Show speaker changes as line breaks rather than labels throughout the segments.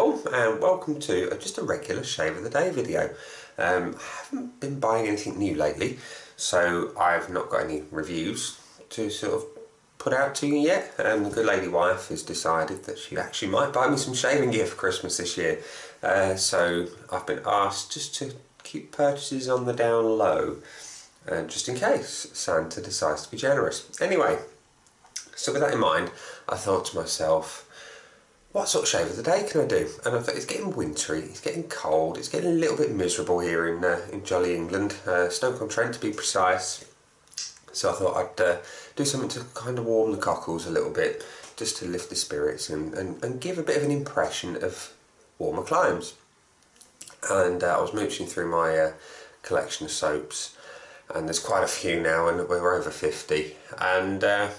everyone, and welcome to just a regular shave of the day video. I haven't been buying anything new lately, so I've not got any reviews to sort of put out to you yet. The good lady wife has decided that she actually might buy me some shaving gear for Christmas this year, so I've been asked just to keep purchases on the down low, just in case Santa decides to be generous. Anyway, so with that in mind, I thought to myself, what sort of shave of the day can I do? And I thought, it's getting wintry, it's getting cold, it's getting a little bit miserable here in jolly England, Stoke-on-Trent to be precise. So I thought I'd do something to kind of warm the cockles a little bit, just to lift the spirits and give a bit of an impression of warmer climes. And I was mooching through my collection of soaps, and there's quite a few now, and we're over 50. And I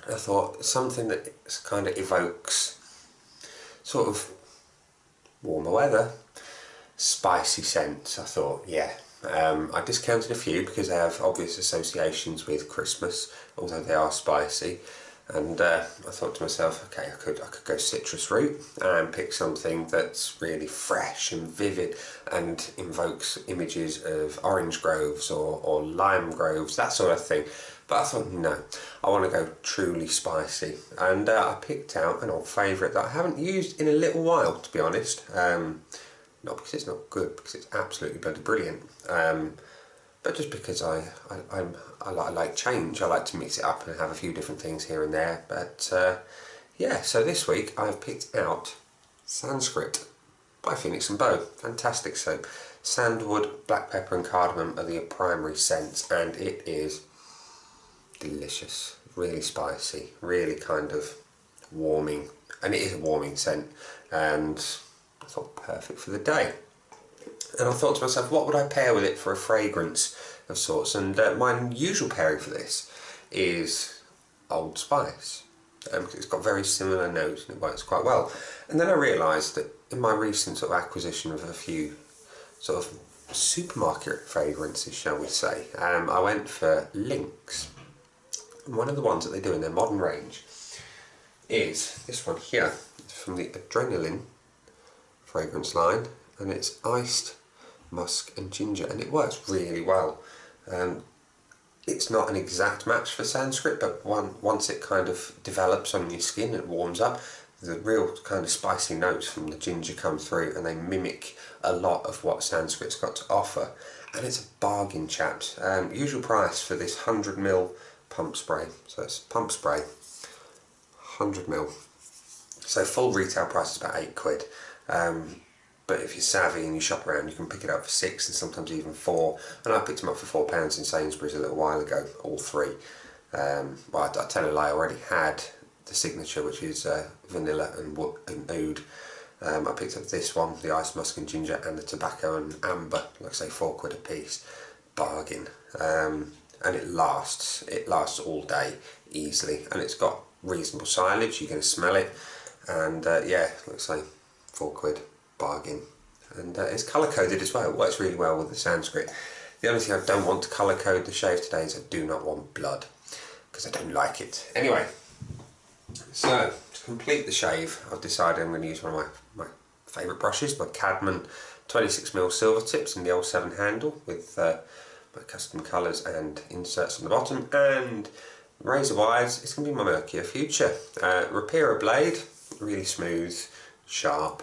thought something that kind of evokes sort of warmer weather, spicy scents. I thought, yeah. I discounted a few because they have obvious associations with Christmas, although they are spicy. And I thought to myself, okay, I could go citrus route and pick something that's really fresh and vivid and invokes images of orange groves or lime groves, that sort of thing. But I thought, no, I want to go truly spicy. And I picked out an old favourite that I haven't used in a little while, to be honest. Not because it's not good, because it's absolutely bloody brilliant. But just because I like change. I like to mix it up and have a few different things here and there. But yeah, so this week I've picked out Sanskrit by Phoenix and Bow. Fantastic soap. Sandalwood, black pepper and cardamom are the primary scents, and it is delicious, really spicy, really kind of warming, and it is a warming scent, and I thought perfect for the day. And I thought to myself, what would I pair with it for a fragrance of sorts? And my usual pairing for this is Old Spice, because it's got very similar notes and it works quite well. And then I realised that in my recent sort of acquisition of a few sort of supermarket fragrances, shall we say, I went for Lynx. And one of the ones that they do in their modern range is this one here. It's from the Adrenaline fragrance line, and it's iced musk and ginger, and it works really well. It's not an exact match for Sanskrit, but once it kind of develops on your skin and warms up, the real kind of spicy notes from the ginger come through, and they mimic a lot of what Sanskrit's got to offer. And it's a bargain, chaps. Usual price for this 100ml pump spray. So it's pump spray, 100ml. So full retail price is about £8. But if you're savvy and you shop around, you can pick it up for £6 and sometimes even £4. And I picked them up for £4 in Sainsbury's a little while ago, all three. Well, I tell a lie, I already had the signature, which is vanilla and oud. I picked up this one, the ice musk and ginger, and the tobacco and amber, like I say, £4 a piece. Bargain. And it lasts all day easily, and it's got reasonable silage. You're going to smell it, and yeah, like I say, £4, bargain. And it's colour coded as well. It works really well with the Sanskrit. The only thing I don't want to colour code the shave today is I do not want blood, because I don't like it. Anyway, so to complete the shave, I've decided I'm going to use one of my favourite brushes, my Cadman 26mm silver tips in the L7 handle with my custom colours and inserts on the bottom, and razor wise, it's going to be my Mercia Future. Rapira blade, really smooth, sharp,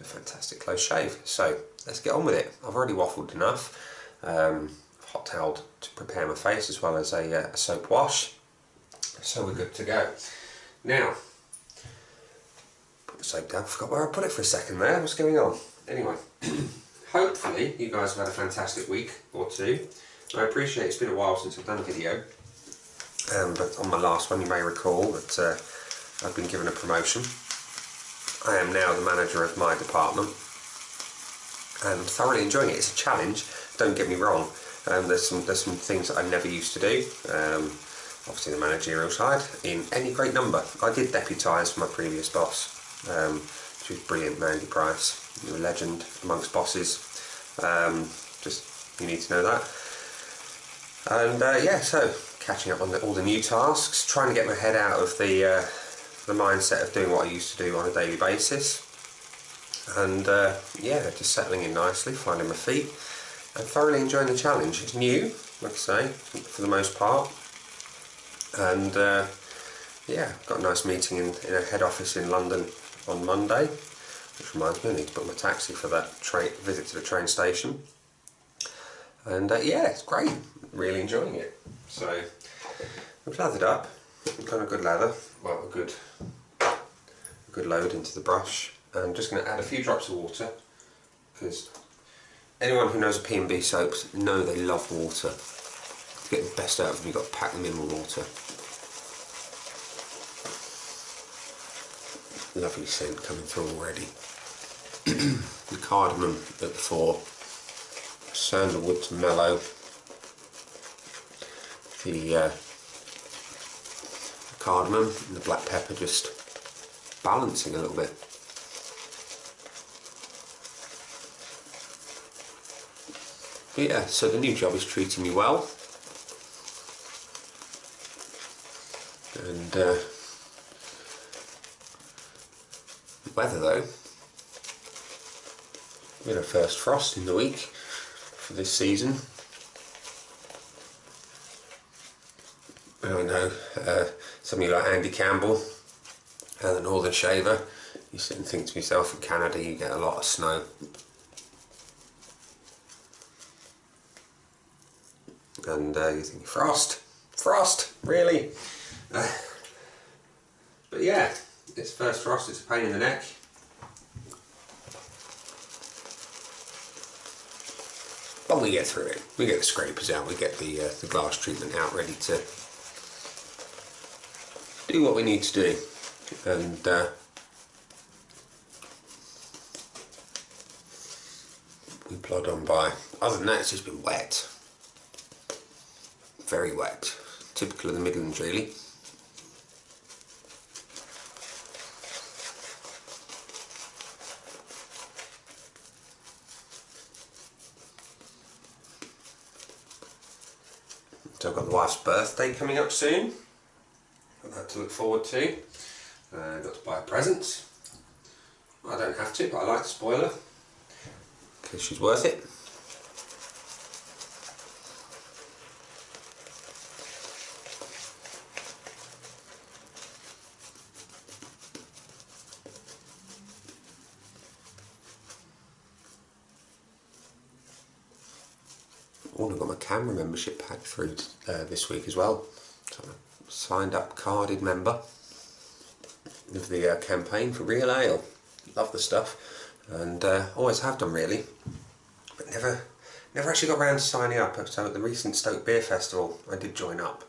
a fantastic close shave. So let's get on with it. I've already waffled enough. Hot toweled to prepare my face, as well as a soap wash, so we're good to go. Now, put the soap down. Forgot where I put it for a second there. What's going on? Anyway, hopefully you guys have had a fantastic week or two. I appreciate it's been a while since I've done a video, but on my last one you may recall that I've been given a promotion. I am now the manager of my department, and I'm thoroughly enjoying it. It's a challenge, don't get me wrong. There's some things that I never used to do. Obviously the managerial side in any great number. I did deputise for my previous boss. She was brilliant, Mandy Price, a legend amongst bosses. Just, you need to know that. And yeah, so catching up on all the new tasks, trying to get my head out of the mindset of doing what I used to do on a daily basis. and yeah, just settling in nicely, finding my feet, and thoroughly enjoying the challenge. It's new, like I say, for the most part, and yeah, got a nice meeting in a head office in London on Monday, which reminds me I need to book my taxi for that visit to the train station. And yeah, it's great, really enjoying it. So I've lathered up, got a good lather, well, a good load into the brush. I'm just going to add a few drops of water, because anyone who knows P&B soaps know they love water. To get the best out of them, you've got to pack them in with water. Lovely scent coming through already. The cardamom at the fore, sandalwood to mellow, the cardamom and the black pepper just balancing a little bit. But yeah, so the new job is treating me well, and the weather though, we had our first frost in the week for this season. I know somebody like Andy Campbell, the Northern Shaver, you sit and think to yourself, in Canada you get a lot of snow. And you think, frost, really? But yeah, it's first frost, it's a pain in the neck. But we get through it. We get the scrapers out, we get the glass treatment out, ready to do what we need to do. And we plod on by. Other than that, it's just been wet. Very wet. Typical of the Midlands, really. So I've got the wife's birthday coming up soon. Got that to look forward to. Got to buy her presents. I don't have to, but I like to spoil her because she's worth it. Oh, I've got my camera membership pack through this week as well. So I'm a signed up, carded member of the campaign for Real Ale. Love the stuff, and always have done really, but never actually got around to signing up. So at the recent Stoke Beer Festival I did join up,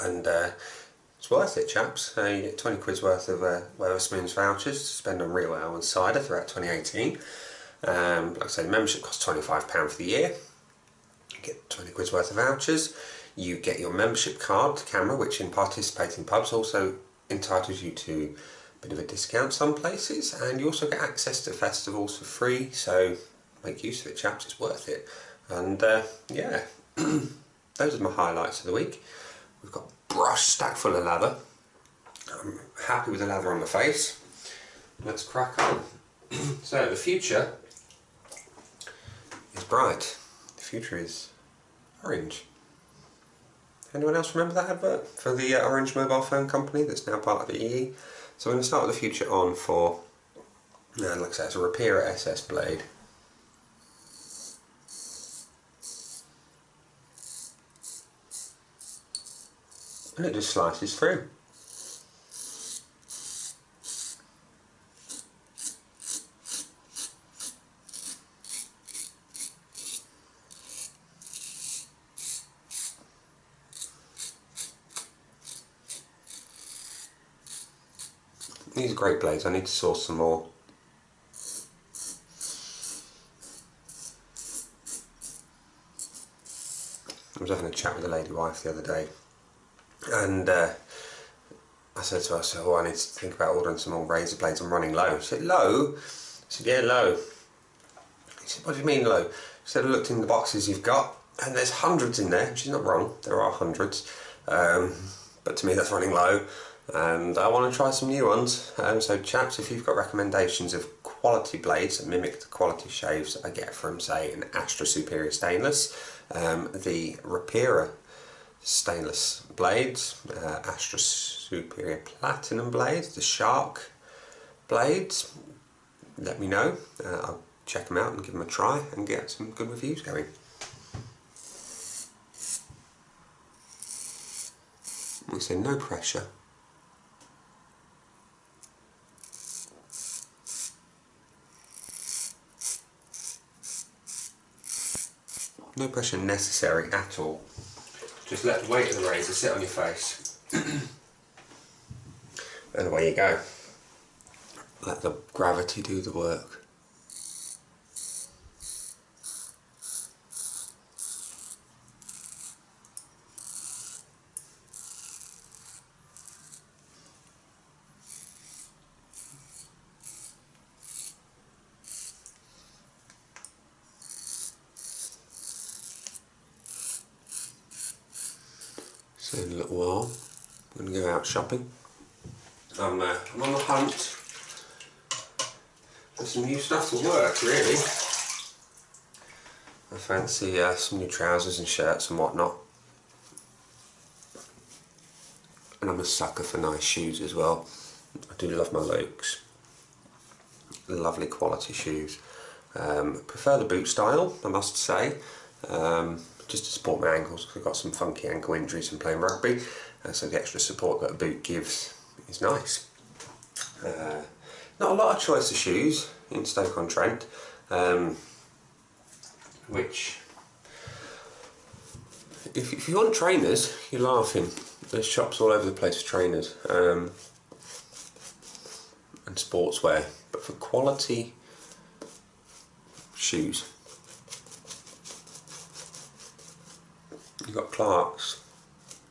and it's worth it, chaps. You get 20 quid's worth of Wetherspoons vouchers to spend on Real Ale and cider throughout 2018. Like I say, the membership costs £25 for the year. You get 20 quid's worth of vouchers. You get your membership card to camera, which in participating pubs also entitles you to a bit of a discount some places, and you also get access to festivals for free, so make use of it, chaps, it's worth it. And yeah, those are my highlights of the week. We've got a brush stack full of lather. I'm happy with the lather on the face. Let's crack on. So the future is bright. The future is orange. Anyone else remember that advert for the Orange mobile phone company that's now part of EE? So we're going to start with the future on for, like I say, it's a Rapira SS blade. And it just slices through. These are great blades, I need to source some more. I was having a chat with a lady wife the other day, and I said to her, oh, I need to think about ordering some more razor blades, I'm running low. She said, low? I said, yeah, low. He said, what do you mean low? She said, I looked in the boxes you've got, and there's hundreds in there. She's not wrong, there are hundreds, but to me that's running low. and I want to try some new ones. So chaps, if you've got recommendations of quality blades that mimic the quality shaves I get from, say, an Astra Superior Stainless, the Rapira stainless blades, Astra Superior Platinum blades, the Shark blades, let me know. I'll check them out and give them a try and get some good reviews going. We say no pressure. No pressure necessary at all. Just let the weight of the razor sit on your face. And away you go. Let the gravity do the work. So in a little while, I'm going to go out shopping. I'm on the hunt for some new stuff to work, really. I fancy some new trousers and shirts and whatnot. And I'm a sucker for nice shoes as well. I do love my Lokes. Lovely quality shoes. Prefer the boot style, I must say. Just to support my ankles, because I've got some funky ankle injuries from playing rugby, so the extra support that a boot gives is nice. Not a lot of choice of shoes in Stoke-on-Trent, which, if you want trainers, you're laughing. There's shops all over the place for trainers and sportswear, but for quality shoes, you've got Clark's,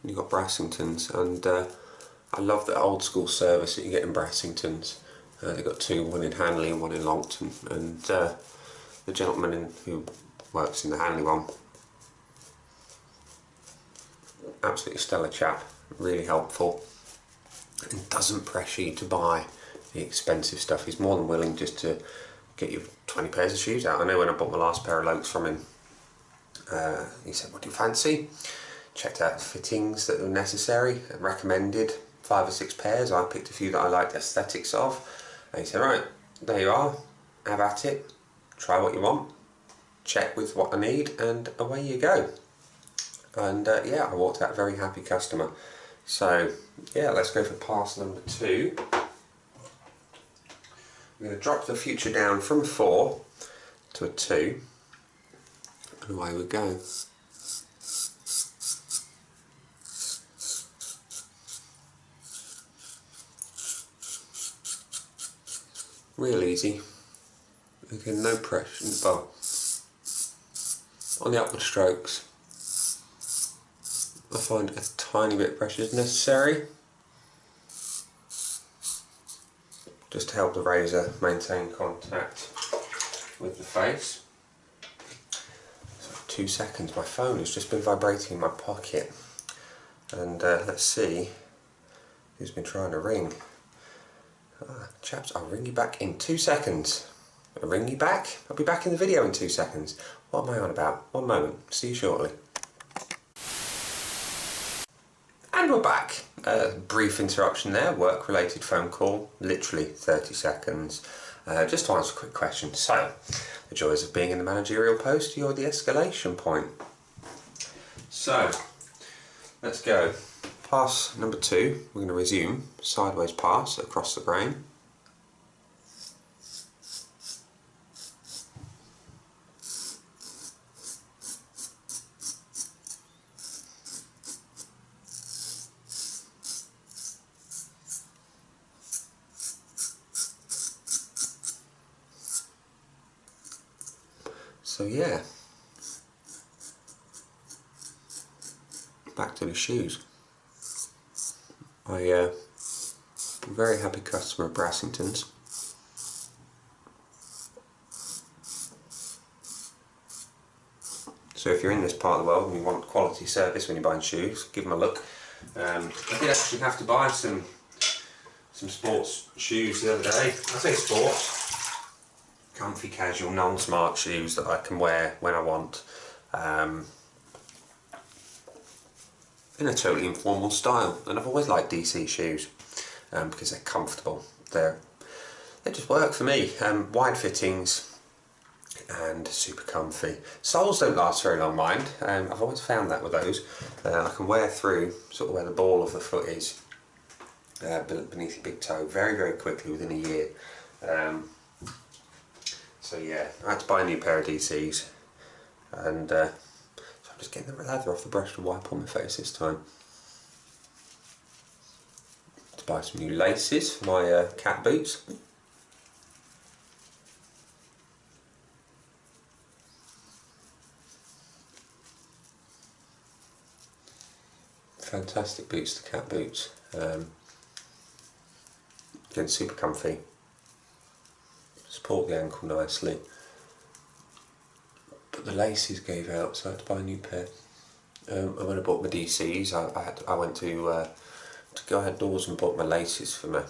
you've got Brassington's, and I love the old school service that you get in Brassington's. They've got two, one in Hanley and one in Longton, and the gentleman who works in the Hanley one, absolutely stellar chap, really helpful, and doesn't pressure you to buy the expensive stuff. He's more than willing just to get you 20 pairs of shoes out. I know when I bought my last pair of Lokes from him, he said, what do you fancy? Checked out the fittings that were necessary and recommended 5 or 6 pairs. I picked a few that I liked the aesthetics of, and he said, right, there you are, have at it, try what you want, check with what I need, and away you go. And yeah, I walked out a very happy customer. So yeah, let's go for pass number 2. I'm going to drop the Future down from 4 to a 2, and away we go. Real easy. Again, no pressure. Well, on the upward strokes, I find a tiny bit of pressure is necessary, just to help the razor maintain contact with the face. So 2 seconds. My phone has just been vibrating in my pocket, and let's see who's been trying to ring. Chaps, I'll ring you back in 2 seconds. I'll ring you back. I'll be back in the video in 2 seconds. What am I on about? One moment. See you shortly. And we're back. Brief interruption there. Work-related phone call. Literally 30 seconds. Just to answer a quick question. So, the joys of being in the managerial post, you're the escalation point. So, let's go. Pass number 2, we're going to resume sideways pass across the brain. So yeah, back to the shoes. I'm a very happy customer of Brassington's. So if you're in this part of the world and you want quality service when you're buying shoes, give them a look. I did actually have to buy some some sports shoes the other day. I say sports, comfy, casual, non-smart shoes that I can wear when I want, in a totally informal style. And I've always liked DC shoes because they're comfortable. They just work for me. Wide fittings and super comfy. Soles don't last very long, mind. I've always found that with those. I can wear through sort of where the ball of the foot is, beneath your big toe, very, very quickly within a year. So yeah, I had to buy a new pair of DCs, and so I'm just getting the lather off the brush to wipe on my face this time. To buy some new laces for my cat boots. Fantastic boots, the cat boots. Again, super comfy. Support the ankle nicely. But the laces gave out, so I had to buy a new pair. And when I bought my DCs, I went to go outdoors and bought my laces for my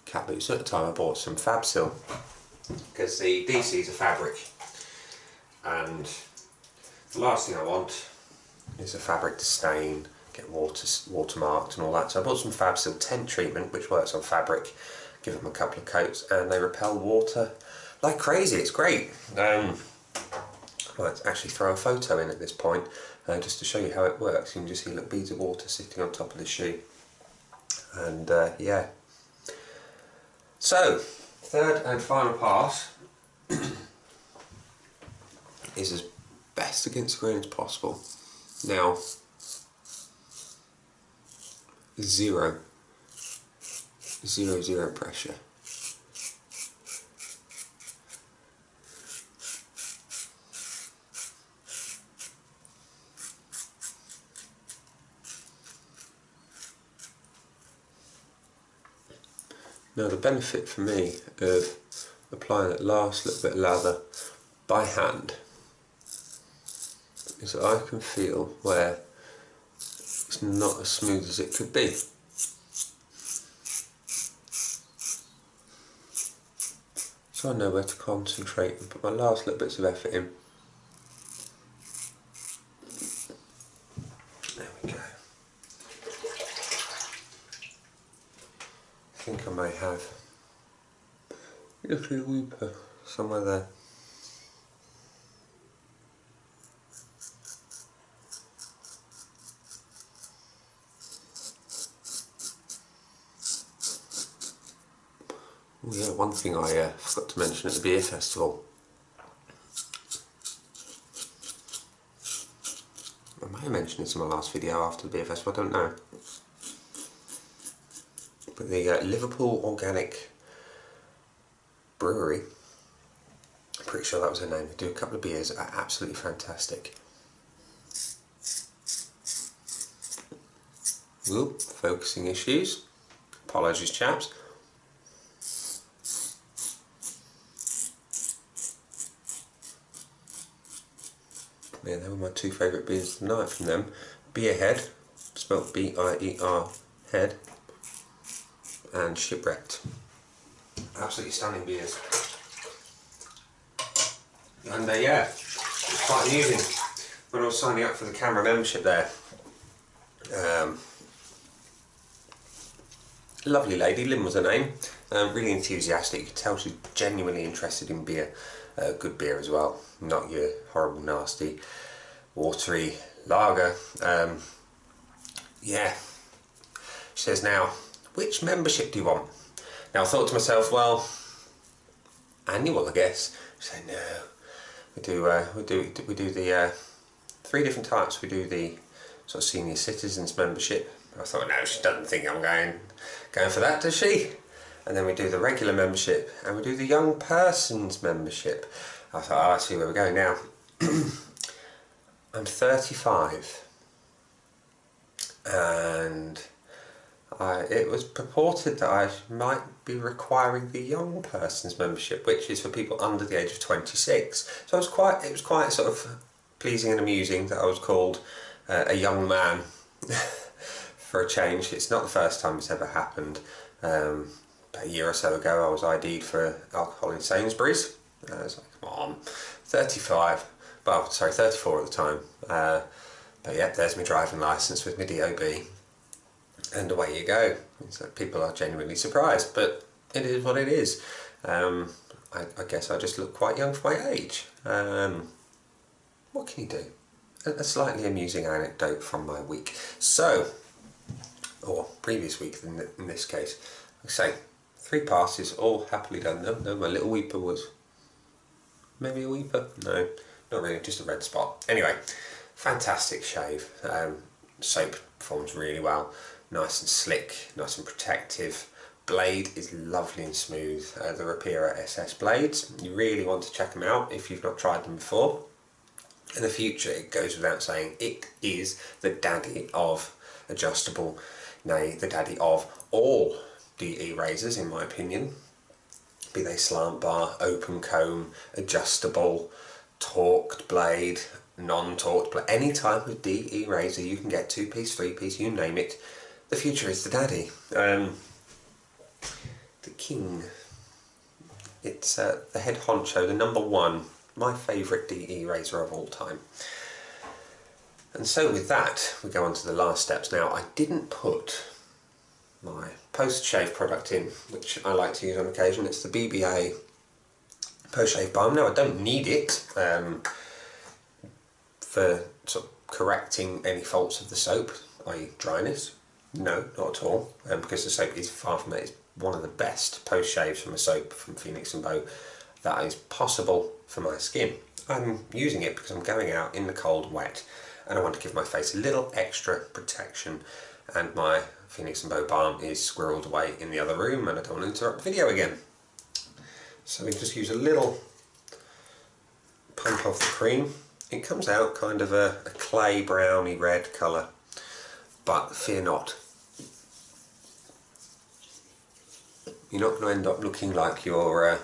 cat boots. At the time, I bought some Fabsil because the DCs are fabric, and the last thing I want is a fabric to stain, get watermarked and all that. So I bought some Fabsil tent treatment, which works on fabric. Give them a couple of coats and they repel water like crazy. It's great. I might actually throw a photo in at this point just to show you how it works. You can just see little beads of water sitting on top of the shoe. And yeah. So, third and final pass is as best against the grain as possible. Now, zero pressure. Now the benefit for me of applying that last little bit of lather by hand is that I can feel where it's not as smooth as it could be. So I know where to concentrate and put my last little bits of effort in. There we go. I think I may have a little weeper somewhere there. Oh yeah, one thing I forgot to mention at the beer festival. I may have mentioned it in my last video after the beer festival, I don't know. But the Liverpool Organic Brewery, I'm pretty sure that was their name, they do a couple of beers that are absolutely fantastic. Ooh, focusing issues. Apologies, chaps. Yeah, they were my two favourite beers tonight from them. Beerhead, spelled B-I-E-R, head, and Shipwrecked. Absolutely stunning beers. And yeah, it's quite amusing. When I was signing up for the camera membership there, lovely lady, Lynn was her name, really enthusiastic. You could tell she's genuinely interested in beer. Good beer as well, not your horrible, nasty, watery lager. Yeah. She says, now, which membership do you want? Now I thought to myself, well, annual, I guess. She said, no, we do the 3 different types. We do the sort of senior citizens membership. I thought, no, she doesn't think I'm going for that, does she? And then we do the regular membership, and we do the young person's membership. I thought, oh, I see where we're going now. I'm 35, and it was purported that I might be requiring the young person's membership, which is for people under the age of 26. So it was quite sort of pleasing and amusing that I was called a young man for a change. It's not the first time it's ever happened. About a year or so ago I was ID'd for alcohol in Sainsbury's. I was like, come on, 35, well sorry 34 at the time. But yeah, there's my driving licence with my DOB, and away you go. So people are genuinely surprised, but it is what it is. I guess I just look quite young for my age. What can you do? A slightly amusing anecdote from my week. So, or previous week in this case. Like I say, 3 passes, all happily done. No, my little weeper was maybe a weeper? No, not really, just a red spot. Anyway, fantastic shave. Soap performs really well. Nice and slick, nice and protective. Blade is lovely and smooth. The Rapira SS blades, you really want to check them out if you've not tried them before. In the future, it goes without saying, it is the daddy of adjustable, nay, the daddy of all DE razors in my opinion. Be they slant bar, open comb, adjustable, torqued blade, non-torqued blade, any type of DE razor you can get, 2-piece, 3-piece, you name it, the future is the daddy. The king. It's the head honcho, the number 1, my favourite DE razor of all time. And so with that, we go on to the last steps. Now, I didn't put my post-shave product in, which I like to use on occasion. It's the BBA post-shave balm. Now, I don't need it for sort of correcting any faults of the soap, i.e. dryness. No, not at all, because the soap is far from it. It's one of the best post-shaves from a soap from Phoenix and Bow that is possible for my skin. I'm using it because I'm going out in the cold and wet, and I want to give my face a little extra protection, and my Phoenix and Bow balm is squirreled away in the other room and I don't want to interrupt the video again. So we just use a little pump of the cream. It comes out kind of a clay browny red colour, but fear not. You're not going to end up looking like you're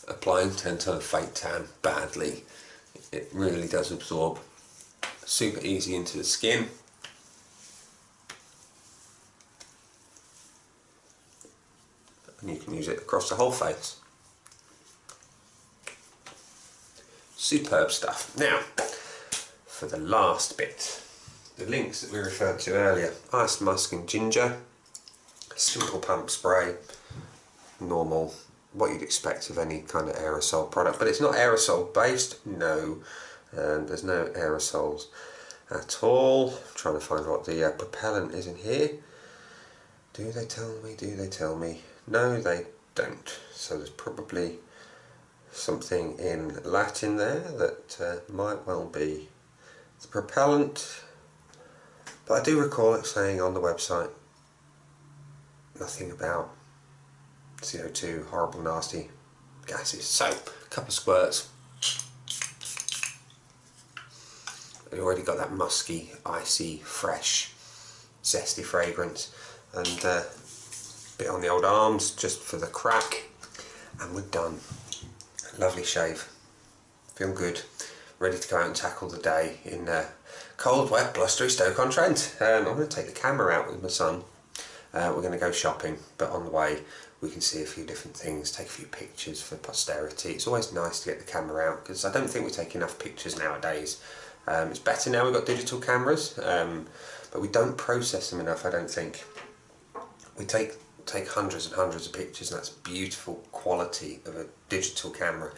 applying 10 ton of fake tan badly. It really does absorb super easy into the skin. And you can use it across the whole face. Superb stuff. Now, for the last bit, the links that we referred to earlier, Ice Musk and Ginger, simple pump spray, normal, what you'd expect of any kind of aerosol product, but it's not aerosol based, no, there's no aerosols at all. I'm trying to find what the propellant is in here. Do they tell me? Do they tell me? No, they don't. So there's probably something in Latin there that might well be the propellant, but I do recall it saying on the website nothing about CO2, horrible nasty gases. So a couple of squirts. We've already got that musky, icy, fresh, zesty fragrance, and a bit on the old arms just for the crack, and we're done. Lovely shave, feel good, ready to go out and tackle the day in cold, wet, blustery Stoke-on-Trent. I'm going to take the camera out with my son. We're going to go shopping, but on the way we can see a few different things, take a few pictures for posterity. It's always nice to get the camera out because I don't think we take enough pictures nowadays. It's better now we've got digital cameras, but we don't process them enough, I don't think. We take hundreds and hundreds of pictures, and that's beautiful quality of a digital camera,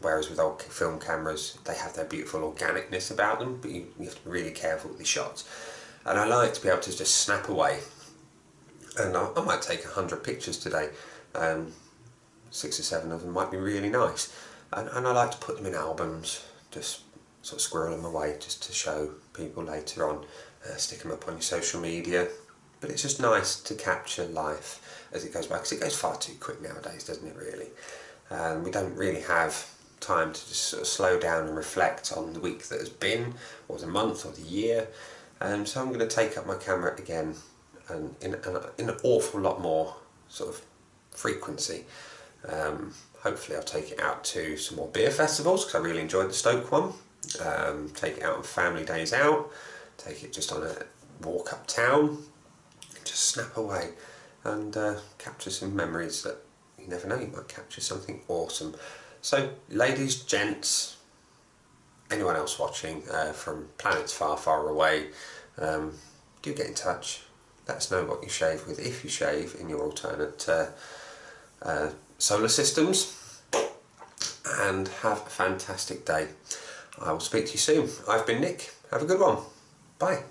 whereas with old film cameras they have their beautiful organicness about them, but you have to be really careful with the shots. And I like to be able to just snap away, and I might take 100 pictures today, 6 or 7 of them might be really nice, and I like to put them in albums, just sort of squirrel them away just to show people later on, stick them up on your social media. But it's just nice to capture life as it goes by, because it goes far too quick nowadays, doesn't it really? We don't really have time to just sort of slow down and reflect on the week that has been, or the month, or the year. So I'm going to take up my camera again, and in an awful lot more sort of frequency. Hopefully I'll take it out to some more beer festivals, because I really enjoyed the Stoke one. Take it out on family days out, take it just on a walk uptown, just snap away and capture some memories that you never know, you might capture something awesome. So ladies, gents, anyone else watching from planets far, far away, do get in touch. Let us know what you shave with, if you shave in your alternate solar systems, and have a fantastic day. I will speak to you soon. I've been Nick. Have a good one. Bye.